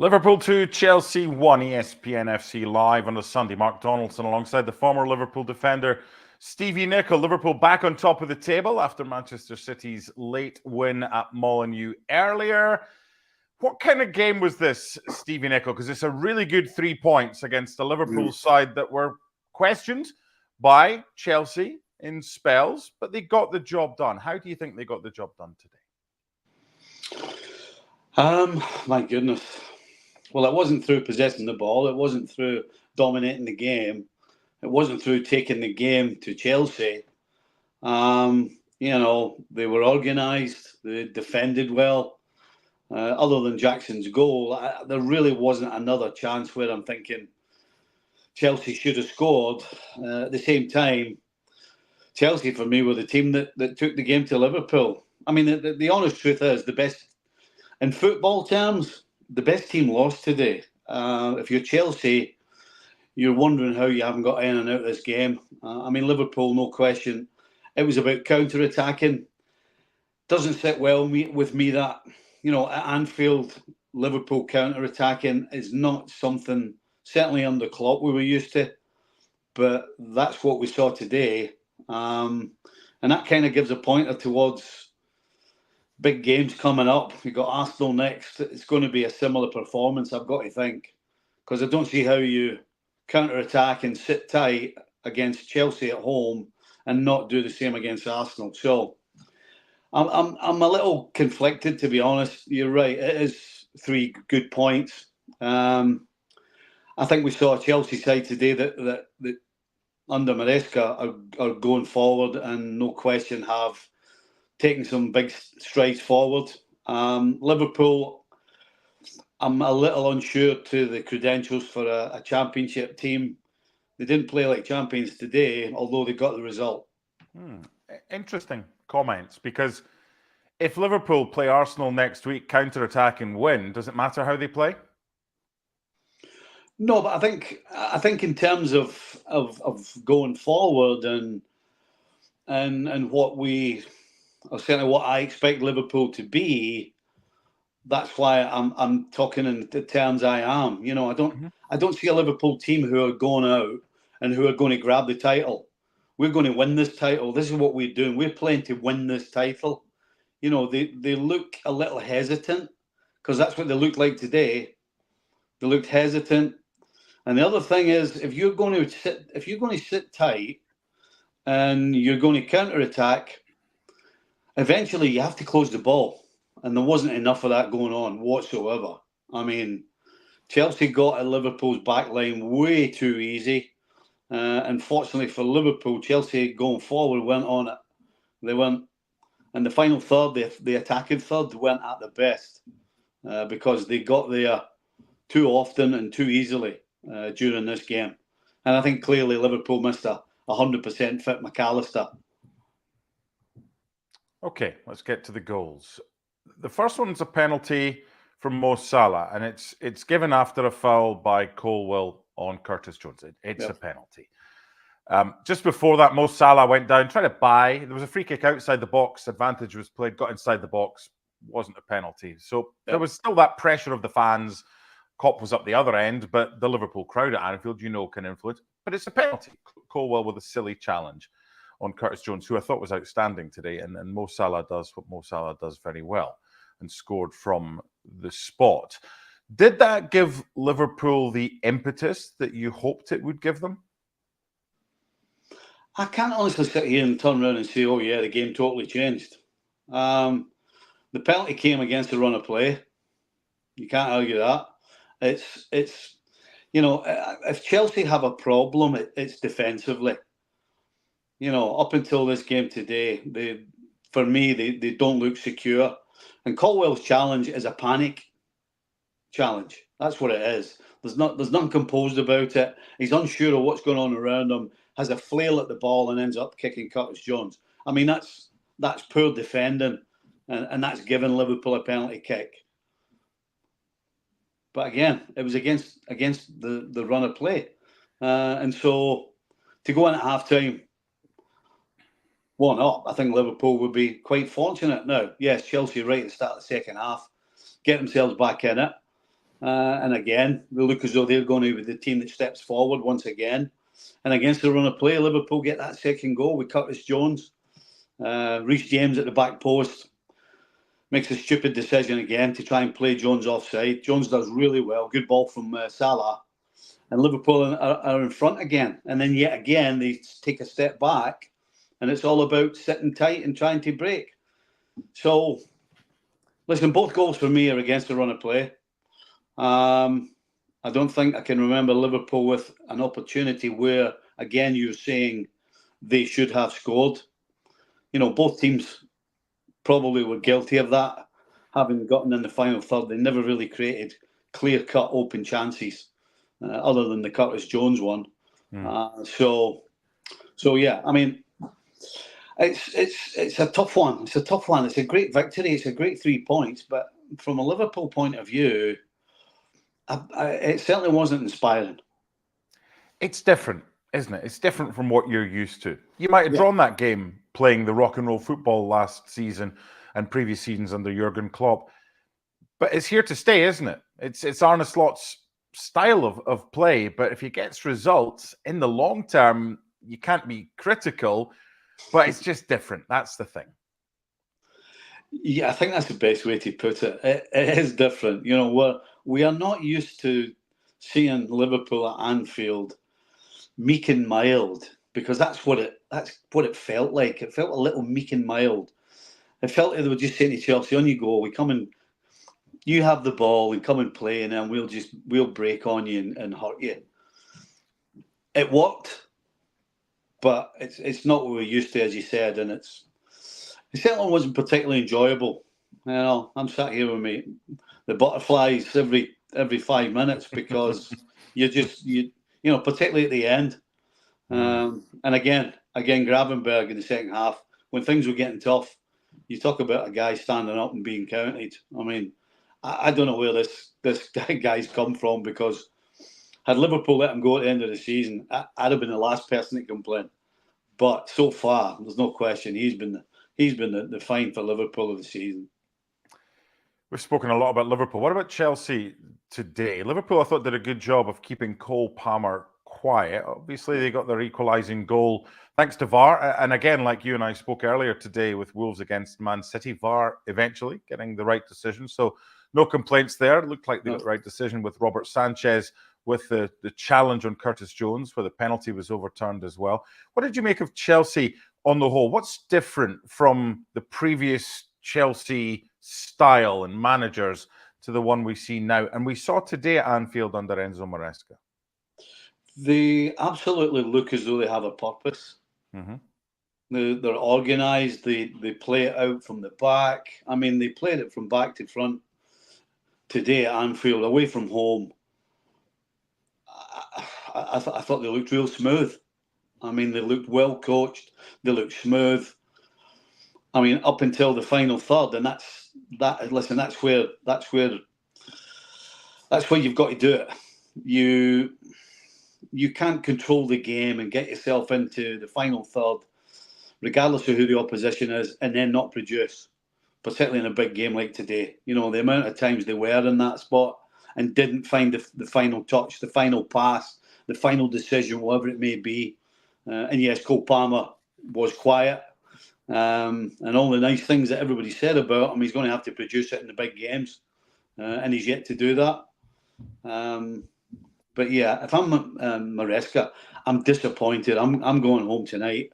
Liverpool 2, Chelsea 1, ESPN FC live on a Sunday. Mark Donaldson alongside the former Liverpool defender Stevie Nicol. Liverpool back on top of the table after Manchester City's late win at Molineux earlier. What kind of game was this, Stevie Nicol? Because it's a really good 3 points against a Liverpool side that were questioned by Chelsea in spells, but they got the job done. How do you think they got the job done today? My goodness. Well, it wasn't through possessing the ball. It wasn't through dominating the game. It wasn't through taking the game to Chelsea. They were organised. They defended well. Other than Jackson's goal, there really wasn't another chance where I'm thinking Chelsea should have scored. At the same time, Chelsea, for me, were the team that took the game to Liverpool. I mean, the honest truth is, the best, in football terms, the best team lost today. If you're Chelsea, you're wondering how you haven't got in and out of this game. Liverpool, no question. It was about counter-attacking. Doesn't sit well with me that, at Anfield, Liverpool counter-attacking is not something, certainly under Klopp, we were used to. But that's what we saw today. And that kind of gives a pointer towards big games coming up. We've got Arsenal next. It's going to be a similar performance, I've got to think. Because I don't see how you counter-attack and sit tight against Chelsea at home and not do the same against Arsenal. So I'm a little conflicted, to be honest. You're right. It is 3 good points. I think we saw a Chelsea side today that under Maresca are going forward and no question have taken some big strides forward. Liverpool, I'm a little unsure to the credentials for a championship team. They didn't play like champions today, although they got the result. Interesting comments, because if Liverpool play Arsenal next week, counter-attack and win, does it matter how they play? No, but I think in terms of going forward and what certainly what I expect Liverpool to be, that's why I'm talking in the terms I am. I don't see a Liverpool team who are going out and who are going to grab the title. We're going to win this title. This is what we're doing. We're playing to win this title. They look a little hesitant, because that's what they looked like today. They looked hesitant. And the other thing is, if you're going to sit tight and you're going to counter-attack, eventually you have to close the ball. And there wasn't enough of that going on whatsoever. I mean, Chelsea got at Liverpool's back line way too easy. Unfortunately for Liverpool, Chelsea going forward went on it. They went, and the final third, the attacking third, went at the best because they got there too often and too easily during this game. And I think clearly Liverpool missed a 100% fit McAllister. Okay, let's get to the goals. The first one's a penalty from Mo Salah, and it's given after a foul by Colwill on Curtis Jones. It's a penalty. Just before that, Mo Salah went down, tried to buy. There was a free kick outside the box. Advantage was played, got inside the box. Wasn't a penalty. So there was still that pressure of the fans. Kop was up the other end, but the Liverpool crowd at Anfield, can influence. But it's a penalty. Colwill with a silly challenge on Curtis Jones, who I thought was outstanding today. And Mo Salah does what Mo Salah does very well and scored from the spot. Did that give Liverpool the impetus that you hoped it would give them? I can't honestly sit here and turn around and say, oh, yeah, the game totally changed. The penalty came against the run of play. You can't argue that. It's if Chelsea have a problem, it's defensively. Up until this game today, they don't look secure. And Colwell's challenge is a panic challenge. That's what it is. There's nothing composed about it. He's unsure of what's going on around him, has a flail at the ball and ends up kicking Curtis Jones. I mean, that's poor defending, and that's given Liverpool a penalty kick. But again, it was against the run of play. And so to go in at half-time 1-up, I think Liverpool would be quite fortunate now. Yes, Chelsea right at the start of the second half, get themselves back in it. And again, they look as though they're going to be the team that steps forward once again. And against the run of play, Liverpool get that second goal with Curtis Jones. Reece James at the back post makes a stupid decision again to try and play Jones offside. Jones does really well. Good ball from Salah. And Liverpool are in front again. And then yet again, they take a step back. And it's all about sitting tight and trying to break. So, listen, both goals for me are against the run of play. I don't think I can remember Liverpool with an opportunity where, again, you're saying they should have scored. You know, both teams probably were guilty of that, having gotten in the final third. They never really created clear-cut open chances, other than the Curtis Jones one. So yeah, I mean, it's a tough one. It's a tough one. It's a great victory. It's a great 3 points, but from a Liverpool point of view, it certainly wasn't inspiring. It's different, isn't it? It's different from what you're used to. You might have drawn that game playing the rock and roll football last season and previous seasons under Jurgen Klopp, but it's here to stay, isn't it? It's Arne Slot's style of play, but if he gets results in the long term, you can't be critical, but it's just different. That's the thing. Yeah, I think that's the best way to put it. It is different. You know, we are not used to seeing Liverpool at Anfield meek and mild, because that's what it felt like. It felt a little meek and mild. It felt like they were just saying to Chelsea, "On you go. We come and you have the ball and come and play, and then we'll break on you and hurt you." It worked, but it's not what we're used to, as you said, and it certainly wasn't particularly enjoyable. You know, I'm sat here with the butterflies every 5 minutes, because you know, particularly at the end. And again, Gravenberg in the second half, when things were getting tough, you talk about a guy standing up and being counted. I mean, I don't know where this guy's come from, because had Liverpool let him go at the end of the season, I'd have been the last person to complain. But so far, there's no question he's been the find for Liverpool of the season. We've spoken a lot about Liverpool. What about Chelsea today? Liverpool, I thought, did a good job of keeping Cole Palmer quiet. Obviously, they got their equalising goal thanks to VAR. And again, like you and I spoke earlier today with Wolves against Man City, VAR eventually getting the right decision. So no complaints there. It looked like they got the right decision with Robert Sanchez, with the challenge on Curtis Jones, where the penalty was overturned as well. What did you make of Chelsea on the whole? What's different from the previous Chelsea style and managers to the one we see now, and we saw today at Anfield under Enzo Maresca? They absolutely look as though they have a purpose. They're organised. They play it out from the back. I mean, they played it from back to front today at Anfield, away from home. I thought they looked real smooth. I mean, they looked well coached. They looked smooth. I mean, up until the final third, and that's where you've got to do it. You can't control the game and get yourself into the final third, regardless of who the opposition is, and then not produce, particularly in a big game like today. You know, the amount of times they were in that spot and didn't find the final touch, the final pass, the final decision, whatever it may be. And yes, Cole Palmer was quiet. And all the nice things that everybody said about him, he's going to have to produce it in the big games. And he's yet to do that. But yeah, if I'm Maresca, I'm disappointed. I'm going home tonight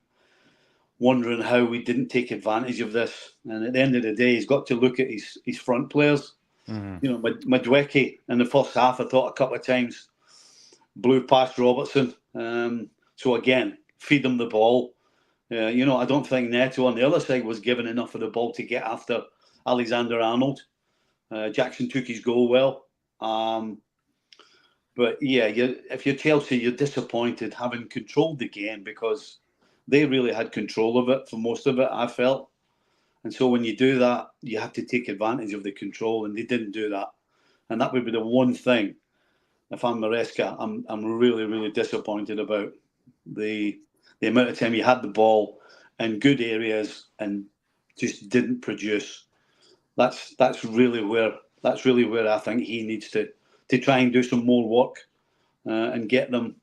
wondering how we didn't take advantage of this. And at the end of the day, he's got to look at his front players. You know, Madueke in the first half, I thought a couple of times blew past Robertson. So again, feed them the ball. You know, I don't think Neto on the other side was given enough of the ball to get after Alexander-Arnold. Jackson took his goal well. But yeah, if you're Chelsea, you're disappointed having controlled the game, because they really had control of it for most of it, I felt. And so when you do that, you have to take advantage of the control, and they didn't do that. And that would be the one thing, if I'm Maresca, I'm really, really disappointed about the amount of time you had the ball in good areas and just didn't produce. That's really where I think he needs to to try and do some more work and get them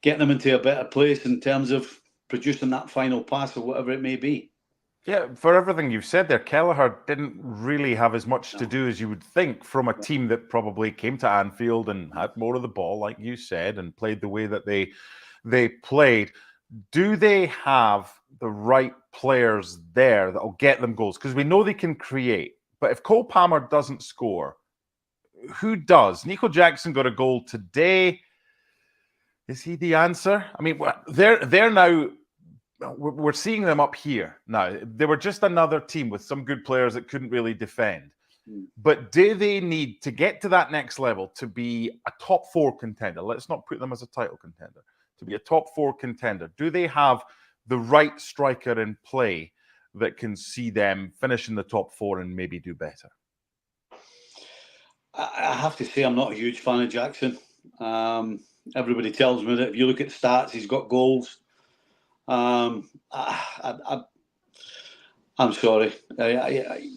into a better place in terms of producing that final pass or whatever it may be. Yeah, for everything you've said there, Kelleher didn't really have as much to do as you would think from a team that probably came to Anfield and had more of the ball, like you said, and played the way that they played. Do they have the right players there that will get them goals? Because we know they can create, but if Cole Palmer doesn't score, who does? Nicol Jackson got a goal today. Is he the answer? I mean, they're now... We're seeing them up here now. They were just another team with some good players that couldn't really defend. But do they need to get to that next level to be a top 4 contender? Let's not put them as a title contender. To be a top 4 contender, do they have the right striker in play that can see them finish in the top 4 and maybe do better? I have to say I'm not a huge fan of Jackson. Everybody tells me that if you look at stats, he's got goals. I'm sorry.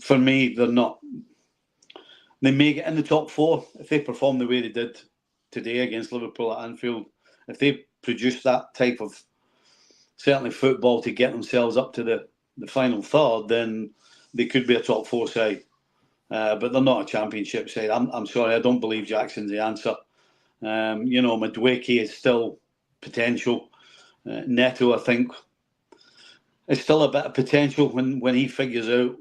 For me, they're not. They may get in the top 4 if they perform the way they did today against Liverpool at Anfield. If they produce that type of certainly football to get themselves up to the final third, then they could be a top 4 side. But they're not a championship side. I'm sorry. I don't believe Jackson's the answer. Madueke is still potential. Neto, I think, is still a bit of potential when he figures out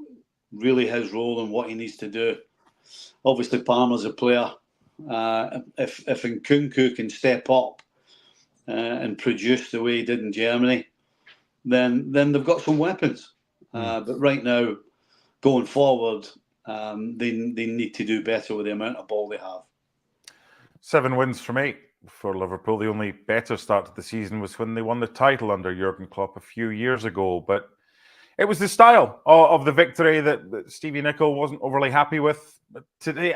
really his role and what he needs to do. Obviously, Palmer's a player. If Nkunku can step up and produce the way he did in Germany, then they've got some weapons. But right now, going forward, they need to do better with the amount of ball they have. 7 wins from 8 for Liverpool. The only better start to the season was when they won the title under Jurgen Klopp a few years ago. But it was the style of the victory that Stevie Nicol wasn't overly happy with today.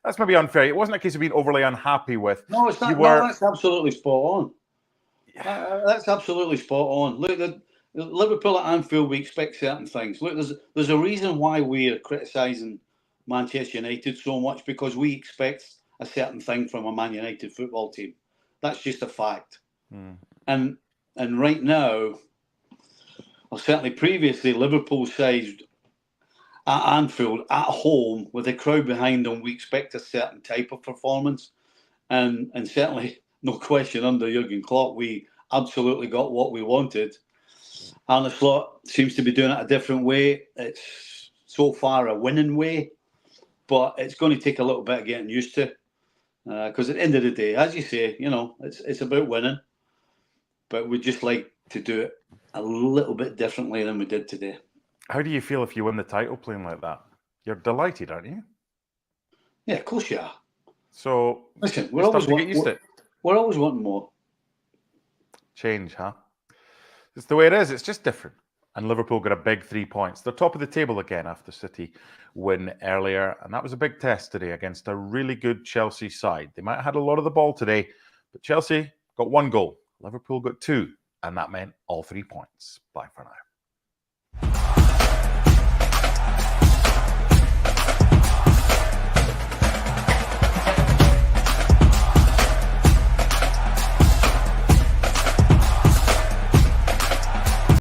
That's maybe unfair. It wasn't a case of being overly unhappy with. No, it's not. No, that's absolutely spot on. That's absolutely spot on. Look, Liverpool at Anfield, we expect certain things. Look, there's a reason why we are criticising Manchester United so much, because we expect a certain thing from a Man United football team. That's just a fact. And right now, or certainly previously, Liverpool side at Anfield, at home, with a crowd behind them, we expect a certain type of performance. And certainly, no question, under Jurgen Klopp, we absolutely got what we wanted. Arne Slot seems to be doing it a different way. It's so far a winning way, but it's going to take a little bit of getting used to. Because at the end of the day, as you say, it's about winning. But we'd just like to do it a little bit differently than we did today. How do you feel if you win the title playing like that? You're delighted, aren't you? Yeah, of course you are. So, listen, we're always wanting more. Change, huh? It's the way it is. It's just different. And Liverpool got a big 3 points. They're top of the table again after City win earlier. And that was a big test today against a really good Chelsea side. They might have had a lot of the ball today, but Chelsea got 1 goal. Liverpool got 2. And that meant all 3 points. Bye for now.